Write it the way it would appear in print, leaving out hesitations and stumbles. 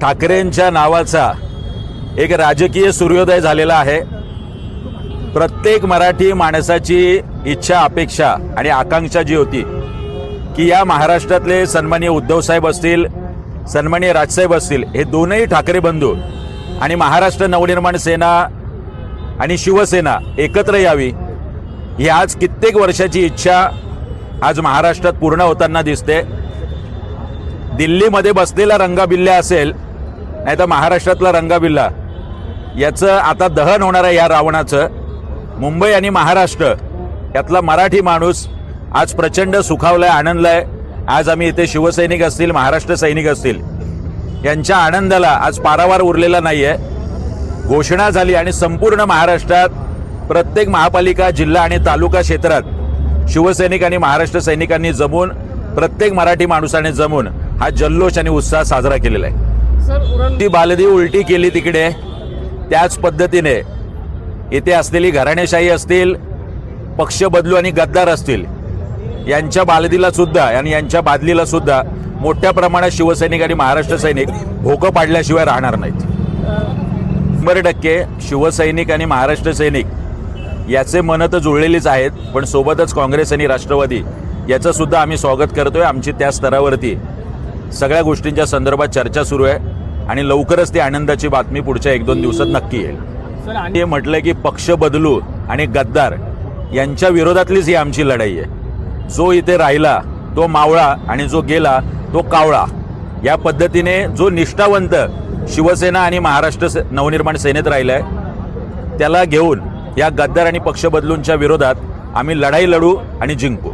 ठाकरेंच्या नावाचा एक राजकीय सूर्योदय झालेला आहे। प्रत्येक मराठी माणसाची इच्छा, अपेक्षा आणि आकांक्षा जी होती की या महाराष्ट्रातले सन्माननीय उद्धव साहेब असतील, सन्माननीय राजसाहेब असतील, हे दोनही ठाकरे बंधू आणि महाराष्ट्र नवनिर्माण सेना आणि शिवसेना एकत्र यावी, ही आज कित्येक वर्षाची इच्छा आज महाराष्ट्रात पूर्ण होताना दिसते। दिल्लीमध्ये बसलेला रंगाबिल्ला असेल, नाहीतर महाराष्ट्रातला रंगाबिल्ला, याचं आता दहन होणार आहे या रावणाचं। मुंबई आणि महाराष्ट्र यातला मराठी माणूस आज प्रचंड सुखावलाय, आनंदलाय। आज आम्ही इथे शिवसैनिक असतील, महाराष्ट्र सैनिक असतील, यांच्या आनंदाला आज पारावार उरलेला नाहीये। घोषणा झाली आणि संपूर्ण महाराष्ट्रात प्रत्येक महापालिका, जिल्हा आणि तालुका क्षेत्रात शिवसैनिक आणि महाराष्ट्र सैनिकांनी जमून, प्रत्येक मराठी माणसाने जमून हा जल्लोष आणि उत्साह साजरा केलेला आहे। ती बालदी उलटी केली तिकडे, त्याच पद्धतीने इथे असलेली घराणेशाही असतील, पक्ष बदलू आणि गद्दार असतील, यांच्या बालदीला सुद्धा आणि यांच्या बादलीला सुद्धा मोठ्या प्रमाणात शिवसैनिक आणि महाराष्ट्र सैनिक भोकं पाडल्याशिवाय राहणार नाहीत। 100% शिवसैनिक आणि महाराष्ट्र सैनिक याचे मन तर जुळलेलीच आहेत, पण सोबतच काँग्रेस आणि राष्ट्रवादी याचं सुद्धा आम्ही स्वागत करतोय। आमची त्या स्तरावरती सगळ्या गोष्टींच्या संदर्भात चर्चा सुरू आहे आणि लवकरच ती आनंदाची बातमी पुढच्या 1-2 दिवसात नक्की येईल। हे म्हटलं की पक्ष बदलू आणि गद्दार यांच्या विरोधातलीच ही आमची लढाई आहे। जो इथे राहिला तो मावळा आणि जो गेला तो कावळा, या पद्धतीने जो निष्ठावंत शिवसेना आणि महाराष्ट्र नवनिर्माण सेनेत राहिलाय, त्याला घेऊन या गद्दार आणि पक्ष बदलूंच्या विरोधात आम्ही लढाई लढू आणि जिंकू।